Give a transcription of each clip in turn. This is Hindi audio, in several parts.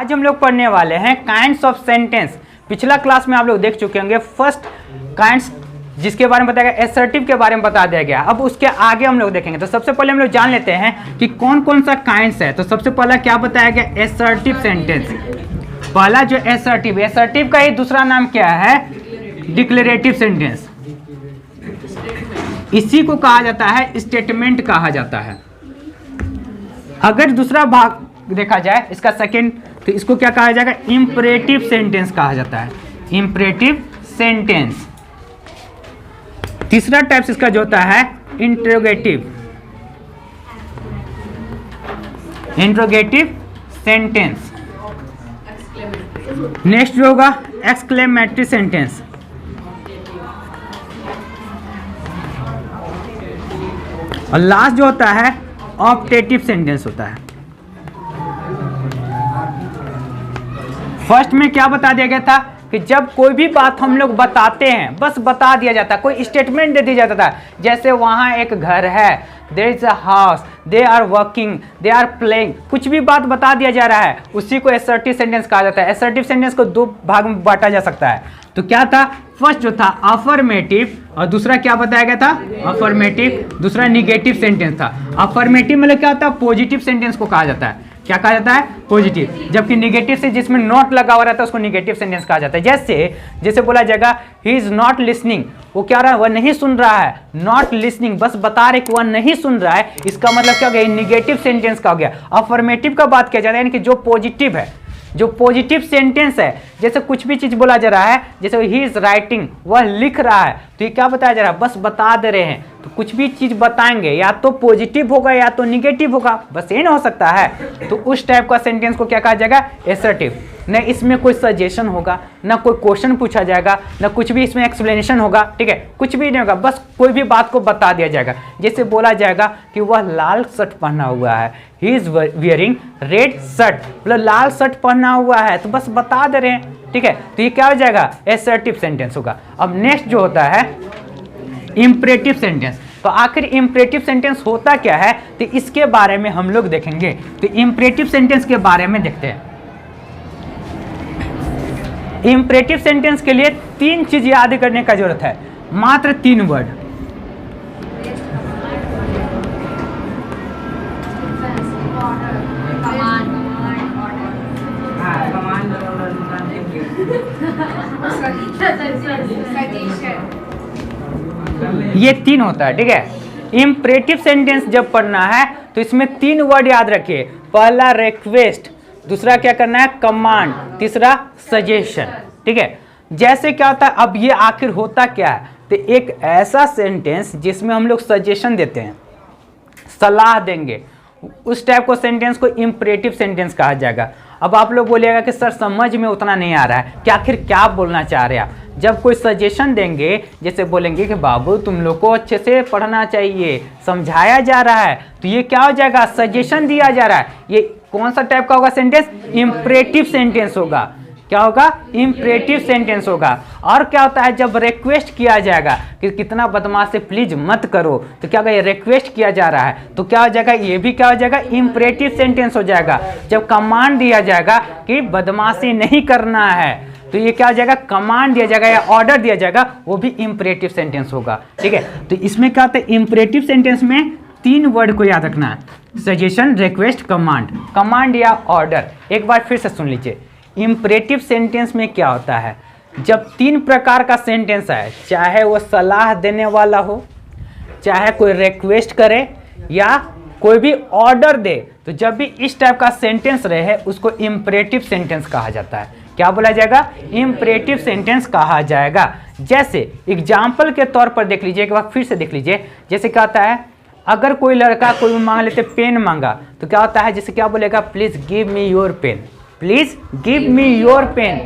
आज हम लोग पढ़ने वाले हैं काइंड्स ऑफ सेंटेंस। पिछला क्लास में आप लोग देख चुके होंगे फर्स्ट काइंड्स जिसके बारे में बताया गया, एसर्टिव के बारे में बता दिया गया। अब उसके आगे हम लोग देखेंगे। तो सबसे पहले हम लोग जान लेते हैं कि कौन कौन सा काइंड्स है। तो सबसे पहला क्या बताया गया, एसर्टिव सेंटेंस। पहला जो एसर्टिव का ही दूसरा नाम क्या है, डिक्लेरेटिव सेंटेंस। इसी को कहा जाता है स्टेटमेंट कहा जाता है। अगर दूसरा भाग देखा जाए इसका सेकंड, तो इसको क्या कहा जाएगा, इंपरेटिव सेंटेंस कहा जाता है, इंपरेटिव सेंटेंस। तीसरा टाइप इसका जो होता है इंट्रोगेटिव सेंटेंस। नेक्स्ट जो होगा एक्सक्लेमेटरी सेंटेंस। और लास्ट जो होता है ऑप्टेटिव सेंटेंस होता है। फर्स्ट में क्या बता दिया गया था कि जब कोई भी बात हम लोग बताते हैं, बस बता दिया जाता है, कोई स्टेटमेंट दे दिया जाता है। जैसे वहाँ एक घर है, there is a house, they are working, they are playing, कुछ भी बात बता दिया जा रहा है, उसी को एसर्टिव सेंटेंस कहा जाता है। एसर्टिव सेंटेंस को दो भाग में बांटा जा सकता है। तो क्या था, फर्स्ट जो था अफर्मेटिव और दूसरा क्या बताया गया था, अफर्मेटिव, दूसरा निगेटिव सेंटेंस था। अफर्मेटिव मतलब क्या होता है, पॉजिटिव सेंटेंस को कहा जाता है। क्या कहा जाता है, पॉजिटिव। जबकि निगेटिव से जिसमें नॉट लगा हुआ रहता है उसको निगेटिव सेंटेंस कहा जाता है। जैसे बोला जाएगा ही इज नॉट लिसनिंग, वो क्या रहा है, वह नहीं सुन रहा है। नॉट लिसनिंग बस बता रहे कि वह नहीं सुन रहा है, इसका मतलब क्या हो गया, निगेटिव सेंटेंस का हो गया। अफर्मेटिव का बात किया जाता है यानी कि जो पॉजिटिव है, जो पॉजिटिव सेंटेंस है। जैसे कुछ भी चीज बोला जा रहा है, जैसे ही इज राइटिंग, वह लिख रहा है, तो ये क्या बताया जा रहा है, बस बता दे रहे हैं। तो कुछ भी चीज बताएंगे या तो पॉजिटिव होगा या तो निगेटिव होगा, बस ये ना हो सकता है। तो उस टाइप का सेंटेंस को क्या कहा जाएगा, एसर्टिव। न इसमें कोई सजेशन होगा, ना कोई क्वेश्चन पूछा जाएगा, ना कुछ भी इसमें एक्सप्लेनेशन होगा, ठीक है, कुछ भी नहीं होगा, बस कोई भी बात को बता दिया जाएगा। जैसे बोला जाएगा कि वह लाल शर्ट पहना हुआ है, he is wearing red shirt, मतलब लाल शर्ट पहना हुआ है, तो बस बता दे रहे हैं, ठीक है। तो ये क्या हो जाएगा, एसर्टिव सेंटेंस होगा। अब नेक्स्ट जो होता है इंपरेटिव सेंटेंस। तो आखिर इंपरेटिव सेंटेंस होता क्या है, तो इसके बारे में हम लोग देखेंगे। तो इंपरेटिव सेंटेंस के बारे में देखते हैं। इंपरेटिव सेंटेंस के लिए तीन चीज याद करने का जरूरत है, मात्र 3 वर्ड। ये 3 होता है, ठीक है। इंपरेटिव सेंटेंस जब पढ़ना है तो इसमें 3 वर्ड याद रखिए। पहला रिक्वेस्ट, दूसरा क्या करना है, कमांड, तीसरा सजेशन, ठीक है। जैसे क्या होता है, अब ये आखिर होता क्या है, तो एक ऐसा सेंटेंस जिसमें हम लोग सजेशन देते हैं, सलाह देंगे, उस टाइप को सेंटेंस को इंपरेटिव सेंटेंस कहा जाएगा। अब आप लोग बोलिएगा कि सर समझ में उतना नहीं आ रहा है कि आखिर क्या बोलना चाह रहे हैं आप। जब कोई सजेशन देंगे, जैसे बोलेंगे कि बाबू तुम लोग को अच्छे से पढ़ना चाहिए, समझाया जा रहा है, तो ये क्या हो जाएगा, सजेशन दिया जा रहा है। ये कौन सा टाइप का होगा सेंटेंस, इंपरेटिव सेंटेंस होगा। क्या होगा, इंपरेटिव सेंटेंस होगा। और क्या होता है, जब रिक्वेस्ट किया जाएगा कि कितना बदमाश है प्लीज मत करो, तो क्या होगा, ये रिक्वेस्ट किया जा रहा है, तो क्या हो जाएगा, ये भी क्या हो जाएगा, इंपरेटिव सेंटेंस हो जाएगा। जब कमांड दिया जाएगा कि बदमाशी नहीं करना है, तो ये क्या हो जाएगा, कमांड दिया जाएगा या ऑर्डर दिया जाएगा, वो भी इंपरेटिव सेंटेंस होगा, ठीक है। तो इसमें क्या होता है, इंपरेटिव सेंटेंस में 3 वर्ड को याद रखना है, सजेशन, रिक्वेस्ट, कमांड या ऑर्डर। एक बार फिर से सुन लीजिए, इंपरेटिव सेंटेंस में क्या होता है, जब 3 प्रकार का सेंटेंस है, चाहे वो सलाह देने वाला हो, चाहे कोई रिक्वेस्ट करे या कोई भी ऑर्डर दे, तो जब भी इस टाइप का सेंटेंस रहे उसको इंपरेटिव सेंटेंस कहा जाता है। क्या बोला जाएगा, इंपरेटिव सेंटेंस कहा जाएगा। जैसे एग्जाम्पल के तौर पर देख लीजिए, एक बार फिर से देख लीजिए। जैसे क्या होता है, अगर कोई लड़का कोई मांग लेते पेन मांगा, तो क्या होता है, जैसे क्या बोलेगा, please give me your pen, please give me your pen.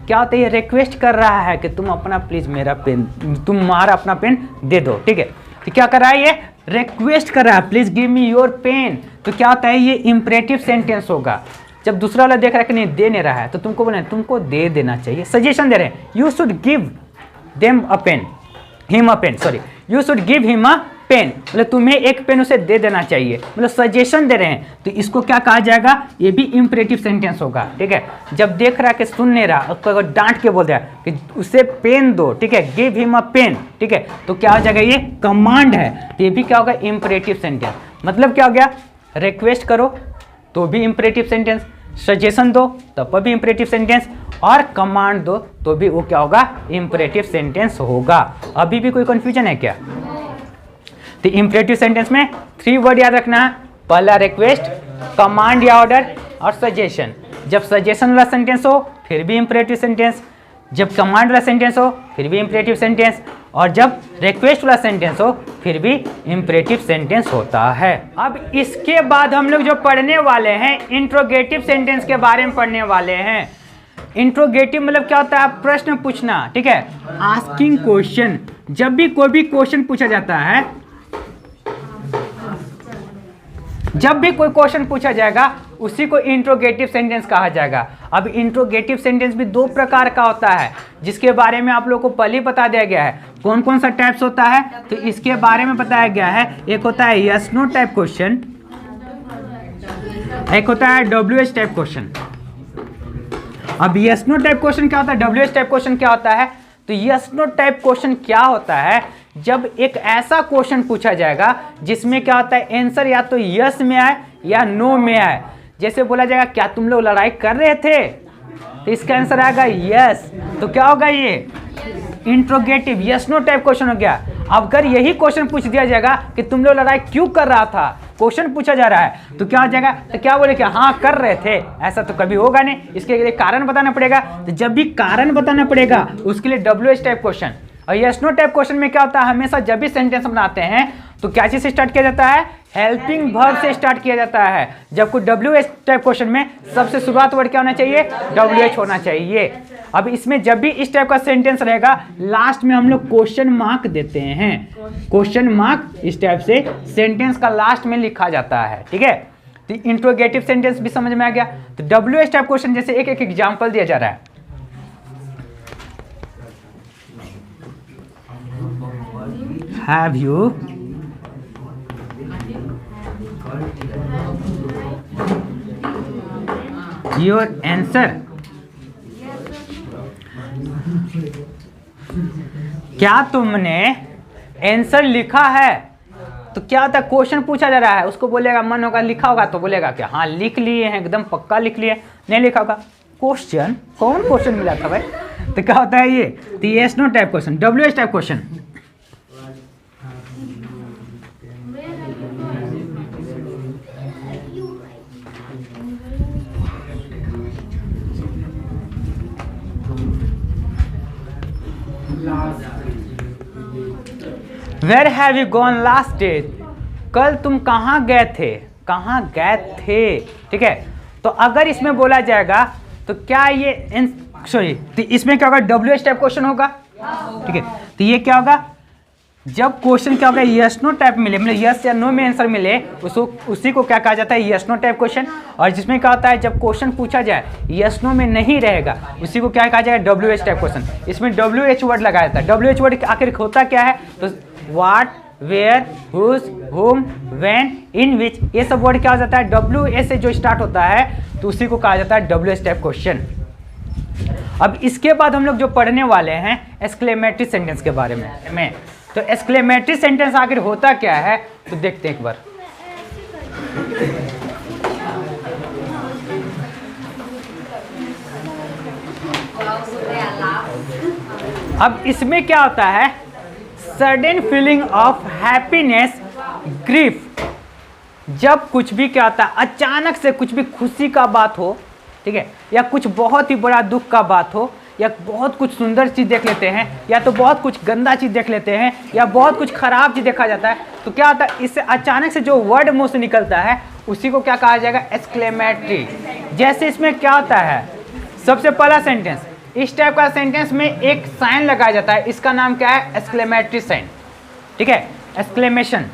क्या होता है, ये रिक्वेस्ट कर रहा है कि तुम अपना प्लीज मेरा पेन, तुम्हारा अपना पेन दे दो, ठीक है। तो क्या कर रहा है, ये रिक्वेस्ट कर रहा है, please give me your pen. तो क्या होता है, ये इंपरेटिव सेंटेंस होगा। जब दूसरा वाला देख रहा है कि नहीं दे नहीं रहा है, तो तुमको बोले तुमको दे देना चाहिए, सजेशन दे रहे हैं, you should give them a pen, him a pen, sorry, you should give him a pen, मतलब तुम्हें एक पेन उसे दे देना चाहिए, मतलब सजेशन दे रहे हैं, तो इसको क्या कहा जाएगा, ये भी इंपरेटिव सेंटेंस होगा। ठीक है, जब देख रहा है कि सुन नहीं रहा, उसको अगर डांट के बोल दिया कि उसे पेन दो, ठीक है, गिव हिम अ पेन, ठीक है, तो क्या हो जाएगा, ये कमांड है, तो ये भी क्या होगा, इंपरेटिव सेंटेंस। मतलब क्या हो गया, रिक्वेस्ट करो तो भी इंपरेटिव सेंटेंस, सजेशन दो तब पर भी इंपरेटिव सेंटेंस, और कमांड दो तो भी वो क्या होगा, इंपरेटिव सेंटेंस होगा। अभी भी कोई कंफ्यूजन है क्या? तो इंपरेटिव सेंटेंस में 3 वर्ड याद रखना है, पहला रिक्वेस्ट, कमांड या ऑर्डर और सजेशन। जब सजेशन वाला सेंटेंस हो फिर भी इंपरेटिव सेंटेंस, जब कमांड वाला सेंटेंस हो फिर भी इंपरेटिव सेंटेंस, और जब रिक्वेस्ट वाला सेंटेंस हो फिर भी इंपरेटिव सेंटेंस होता है। अब इसके बाद हम लोग जो पढ़ने वाले हैं, इंट्रोगेटिव सेंटेंस के बारे में पढ़ने वाले हैं। इंट्रोगेटिव मतलब क्या होता है, प्रश्न पूछना, ठीक है, आस्किंग क्वेश्चन। जब भी कोई भी क्वेश्चन पूछा जाता है, जब भी कोई क्वेश्चन पूछा जाएगा उसी को इंट्रोगेटिव सेंटेंस कहा जाएगा। अब इंट्रोगेटिव सेंटेंस भी 2 प्रकार का होता है, जिसके बारे में आप लोगों को पहले बता दिया गया है। कौन कौन सा टाइप्स होता है, तो इसके बारे में बताया गया है। एक होता है यस नो टाइप क्वेश्चन, एक होता है WH टाइप क्वेश्चन। अब यस नो टाइप क्वेश्चन क्या होता है, WH टाइप क्वेश्चन क्या होता है, तो यस नो टाइप क्वेश्चन क्या होता है, जब एक ऐसा क्वेश्चन पूछा जाएगा जिसमें क्या होता है, आंसर या तो यस में आए या नो में आए। जैसे बोला जाएगा क्या तुम लोग लड़ाई कर रहे थे, तो इसका आंसर आएगा यस, तो क्या होगा, ये interrogative yes no type question हो गया। अब अगर यही क्वेश्चन पूछ दिया जाएगा कि तुम लोग लड़ाई क्यों कर रहा था, क्वेश्चन पूछा जा रहा है, तो क्या हो जाएगा, तो क्या बोले कि हाँ कर रहे थे, ऐसा तो कभी होगा नहीं, इसके लिए कारण बताना पड़ेगा। तो जब भी कारण बताना पड़ेगा उसके लिए WH टाइप क्वेश्चन। और यस नो टाइप क्वेश्चन में क्या होता है, हमेशा जब भी सेंटेंस बनाते हैं तो क्या चीज से स्टार्ट किया जाता है, हेल्पिंग वर्ब से स्टार्ट किया जाता है। जब कोई WH टाइप क्वेश्चन में सबसे शुरुआत वर्ड क्या होना चाहिए, WH होना चाहिए। अब इसमें जब भी इस टाइप का सेंटेंस रहेगा लास्ट में हम लोग क्वेश्चन मार्क देते हैं, क्वेश्चन मार्क इस टाइप से सेंटेंस का लास्ट में लिखा जाता है। ठीक है, तो इंट्रोगेटिव सेंटेंस भी समझ में आ गया। तो WH टाइप क्वेश्चन जैसे एक एक एग्जांपल दिया जा रहा है। Have you your answer? क्या तुमने आंसर लिखा है? तो क्या होता है, क्वेश्चन पूछा जा रहा है, उसको बोलेगा, मन होगा लिखा होगा तो बोलेगा कि हाँ लिख लिए हैं, एकदम पक्का लिख लिए। नहीं लिखा होगा, क्वेश्चन कौन क्वेश्चन मिला था भाई, तो क्या होता है ये, तो yes no type question, WH type question. Where have you gone last day? कल तुम कहाँ गए थे, कहाँ गए थे। ठीक है, तो अगर इसमें बोला जाएगा तो क्या ये सॉरी, तो इसमें क्या होगा, WH टाइप क्वेश्चन होगा। ठीक है, तो ये क्या होगा, जब क्वेश्चन क्या होगा, यस नो टाइप मिले, मतलब यस या नो में आंसर मिले, उसको उसी को क्या कहा जाता है, यस नो टाइप क्वेश्चन। और जिसमें क्या होता है, जब क्वेश्चन पूछा जाए यस नो में नहीं रहेगा उसी को क्या कहा जाएगा, WH टाइप क्वेश्चन। इसमें WH वर्ड लगाया जाता है। WH वर्ड आखिर होता क्या है, तो व्हाट, वेयर, हुज, हुम, व्हेन, इन विच, ये सब वर्ड क्या हो जाता है, WH से जो स्टार्ट होता है तो उसी को कहा जाता है WH टाइप क्वेश्चन। अब इसके बाद हम लोग जो पढ़ने वाले हैं एक्सक्लेमेटरी सेंटेंस के बारे में। तो एक्सक्लेमेटरी सेंटेंस आखिर होता क्या है, तो देखते हैं एक बार। अब इसमें क्या होता है, sudden feeling of happiness, grief. जब कुछ भी क्या होता है, अचानक से कुछ भी खुशी का बात हो, ठीक है, या कुछ बहुत ही बड़ा दुख का बात हो, या बहुत कुछ सुंदर चीज़ देख लेते हैं, या तो बहुत कुछ गंदा चीज़ देख लेते हैं, या बहुत कुछ खराब चीज़ देखा जाता है, तो क्या होता है, इससे अचानक से जो वर्ड मुंह से निकलता है उसी को क्या कहा जाएगा, एक्सक्लेमेटरी। जैसे इसमें क्या होता है, सबसे पहला सेंटेंस, इस टाइप का सेंटेंस में एक साइन लगाया जाता है, इसका नाम क्या है, एक्सक्लेमेटरी साइन। ठीक है, एक्सक्लेमेशन।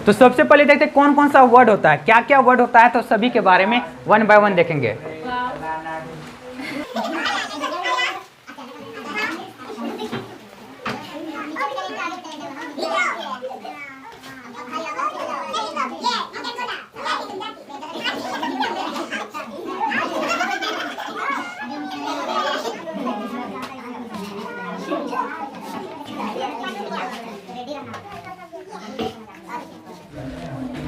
तो सबसे पहले देखते हैं कौन कौन सा वर्ड होता है, क्या क्या वर्ड होता है, तो सभी के बारे में 1 बाय 1 देखेंगे।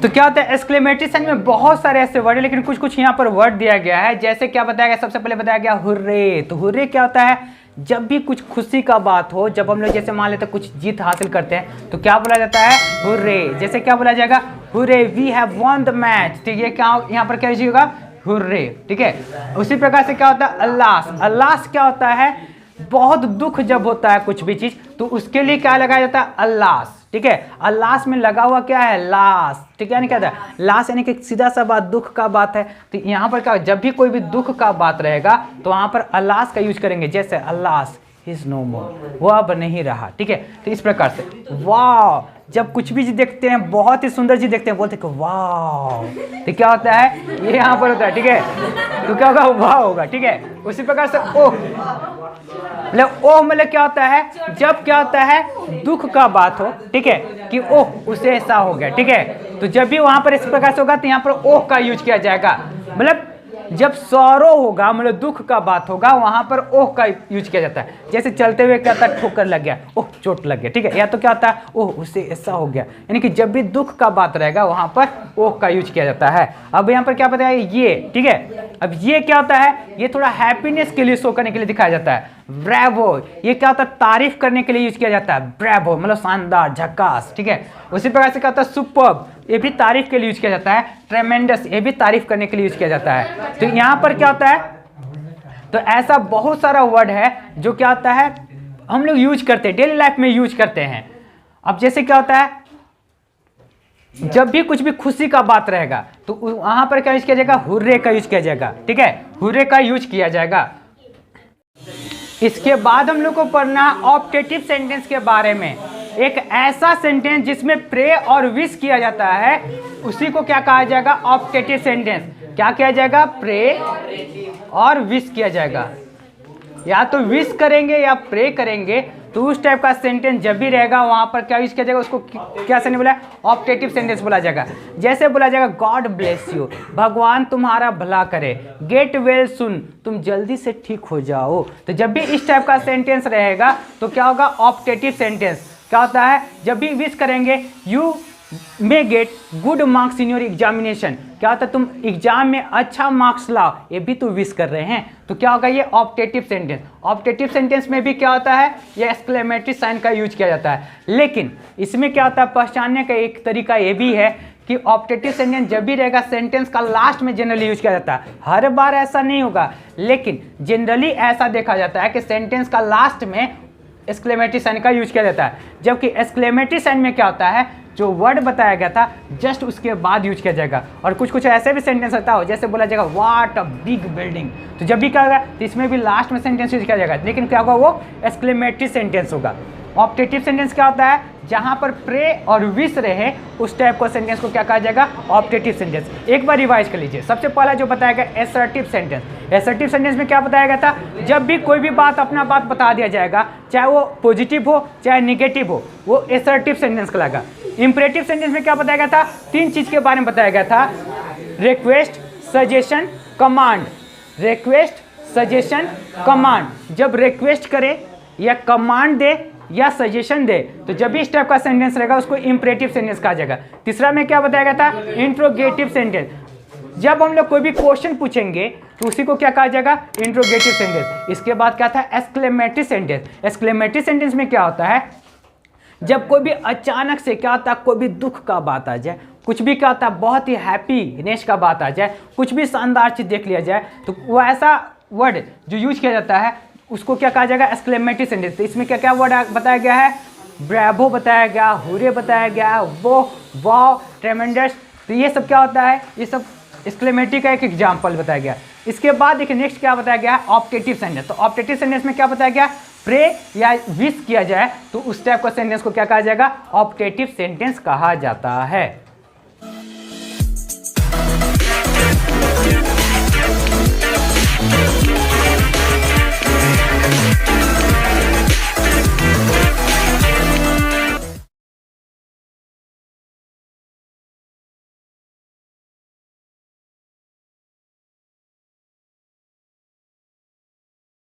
तो क्या होता है एक्सक्लेमेटरी साइन में बहुत सारे ऐसे वर्ड है, लेकिन कुछ कुछ यहाँ पर वर्ड दिया गया है। जैसे क्या बताया गया, सबसे पहले बताया गया हुर्रे। तो हुर्रे क्या होता है, जब भी कुछ खुशी का बात हो, जब हम लोग जैसे मान लेते हैं कुछ जीत हासिल करते हैं तो क्या बोला जाता है, हुर्रे। जैसे क्या बोला जाएगा, hurray we have won the match. ठीक है, क्या यहाँ पर क्या होगा, हुर्रे। ठीक है, उसी प्रकार से क्या होता है अल्लाह। अल्लाह क्या होता है, बहुत दुख जब होता है कुछ भी चीज तो उसके लिए क्या लगाया जाता है, अल्लाह। ठीक है, अल्लाह में लगा हुआ क्या है, लाश। ठीक है, यानी क्या था, लाश यानी कि सीधा सा बात, दुख का बात है। तो यहाँ पर क्या, जब भी कोई भी दुख का बात रहेगा तो वहां पर अल्लाह का यूज करेंगे। जैसे अल्लाह इज नो मोर, वो अब नहीं रहा। ठीक है, तो इस प्रकार से वाह, जब कुछ भी चीज देखते हैं, बहुत ही सुंदर चीज देखते हैं, बोलते हैं वाह, तो क्या होता है, ये यहाँ पर होता है। ठीक है, तो क्या होगा, वाह होगा। ठीक है, उसी प्रकार से ओह, मतलब ओह मतलब क्या होता है, जब क्या होता है दुख का बात हो। ठीक है, कि ओह उसे ऐसा हो गया। ठीक है, तो जब भी वहां पर इस प्रकार से होगा तो यहाँ पर ओह का यूज किया जाएगा। मतलब जब सौरो होगा, मतलब दुख का बात होगा, वहां पर ओह का यूज किया जाता है। जैसे चलते हुए क्या होता है, ठोकर लग गया, ओह चोट लग गया। ठीक है, या तो क्या होता है, ओह उसे ऐसा हो गया। यानी कि जब भी दुख का बात रहेगा वहां पर ओह का यूज किया जाता है। अब यहाँ पर क्या बताया ये। ठीक है, अब ये क्या होता है, ये थोड़ा हैप्पीनेस के लिए शो करने के लिए दिखाया जाता है। ब्रेवो, ये क्या होता है, तारीफ करने के लिए यूज किया जाता है। ब्रेवो मतलब शानदार, झकास। ठीक है, उसी प्रकार से क्या होता है सुपर्ब, ये भी तारीफ के लिए यूज किया जाता है। ट्रेमेंडस, ये भी तारीफ करने के लिए यूज किया जाता है। तो यहाँ पर क्या होता है, तो ऐसा बहुत सारा वर्ड है जो क्या होता है हम लोग यूज करते हैं, डेली लाइफ में यूज करते हैं। अब जैसे क्या होता है, जब भी कुछ भी खुशी का बात रहेगा तो वहां पर क्या यूज किया जाएगा, हुर्रे का यूज किया जाएगा। ठीक है, हुर्रे का यूज किया जाएगा। इसके बाद हम लोग को पढ़ना ऑप्टेटिव सेंटेंस के बारे में। एक ऐसा सेंटेंस जिसमें प्रे और विश किया जाता है, उसी को क्या कहा जाएगा, ऑप्टेटिव सेंटेंस। क्या किया जाएगा, प्रे और विश किया जाएगा। या तो विश करेंगे या प्रे करेंगे, तो उस टाइप का सेंटेंस जब भी रहेगा वहां पर क्या यूज किया जाएगा, उसको क्या सेंटेंस बोला, ऑप्टेटिव सेंटेंस बोला जाएगा। जैसे बोला जाएगा गॉड ब्लेस यू, भगवान तुम्हारा भला करे। गेट वेल सुन, तुम जल्दी से ठीक हो जाओ। तो जब भी इस टाइप का सेंटेंस रहेगा तो क्या होगा, ऑप्टेटिव सेंटेंस। क्या होता है, जब भी विश करेंगे you may get good marks in your examination, क्या होता है तुम एग्जाम में अच्छा मार्क्स लाओ, ये भी तो विश कर रहे हैं। तो क्या होगा, ये ऑप्टेटिव सेंटेंस। ऑप्टेटिव सेंटेंस में भी क्या होता है, ये एक्सक्लेमेटरी साइन का यूज किया जाता है। लेकिन इसमें क्या होता है, पहचानने का एक तरीका ये भी है कि ऑप्टेटिव सेंटेंस जब भी रहेगा सेंटेंस का लास्ट में जनरली यूज किया जाता है। हर बार ऐसा नहीं होगा, लेकिन जनरली ऐसा देखा जाता है कि सेंटेंस का लास्ट में एक्सक्लेमेटरी साइन का यूज किया जाता है। जबकि एक्सक्लेमेटरी साइन में क्या होता है, जो वर्ड बताया गया था जस्ट उसके बाद यूज किया जाएगा। और कुछ कुछ ऐसे भी सेंटेंस होता हो, जैसे बोला जाएगा व्हाट अ बिग बिल्डिंग, तो जब भी क्या होगा तो इसमें भी लास्ट में सेंटेंस यूज किया जाएगा, लेकिन क्या होगा, वो एक्सक्लेमेटरी सेंटेंस होगा। ऑप्टेटिव सेंटेंस क्या होता है, जहां पर प्रे और विश रहे उस टाइप का सेंटेंस को क्या कहा जाएगा, ऑप्टेटिव सेंटेंस। एक बार रिवाइज कर लीजिए। सबसे पहला जो बताया गया एसर्टिव सेंटेंस। एसर्टिव सेंटेंस में क्या बताया गया था, जब भी कोई भी बात अपना बात बता दिया जाएगा, चाहे वो पॉजिटिव हो चाहे निगेटिव हो, वो एसर्टिव सेंटेंस कहलाएगा। इंपरेटिव सेंटेंस में क्या बताया गया था, तीन चीज के बारे में बताया गया था, request, suggestion, command. Request, suggestion, command. जब रिक्वेस्ट करे या कमांड दे या सजेशन दे, तो जब भी इस टाइप का सेंटेंस रहेगा उसको इंपरेटिव सेंटेंस कहा जाएगा। तीसरा में क्या बताया गया था, इंट्रोगेटिव सेंटेंस। जब हम लोग कोई भी क्वेश्चन पूछेंगे तो उसी को क्या कहा जाएगा, इंट्रोगेटिव सेंटेंस। इसके बाद क्या था, एक्सक्लेमेटरी सेंटेंस। एक्सक्लेमेटरी सेंटेंस में क्या होता है, जब कोई भी अचानक से क्या होता है, कोई भी दुख का बात आ जाए, कुछ भी क्या होता है, बहुत ही हैप्पीनेस का बात आ जाए, कुछ भी शानदार चीज देख लिया जाए, तो वो ऐसा वर्ड जो यूज किया जाता है उसको क्या कहा जाएगा, एक्सक्लेमेटरी सेंटेंस। तो इसमें क्या क्या वर्ड बताया गया है, ब्रेवो बताया गया, हुरे बताया गया, वो, वाव, ट्रेमेंडस। तो ये सब क्या होता है, ये सब एक्सक्लेमेटरी का एक एग्जाम्पल बताया गया। इसके बाद देखिए नेक्स्ट क्या बताया गया, ऑप्टेटिव सेंटेंस। तो ऑप्टेटिव सेंटेंस में क्या बताया गया, प्रे या विश किया जाए तो उस टाइप का सेंटेंस को क्या कहा जाएगा, ऑप्टेटिव सेंटेंस कहा जाता है।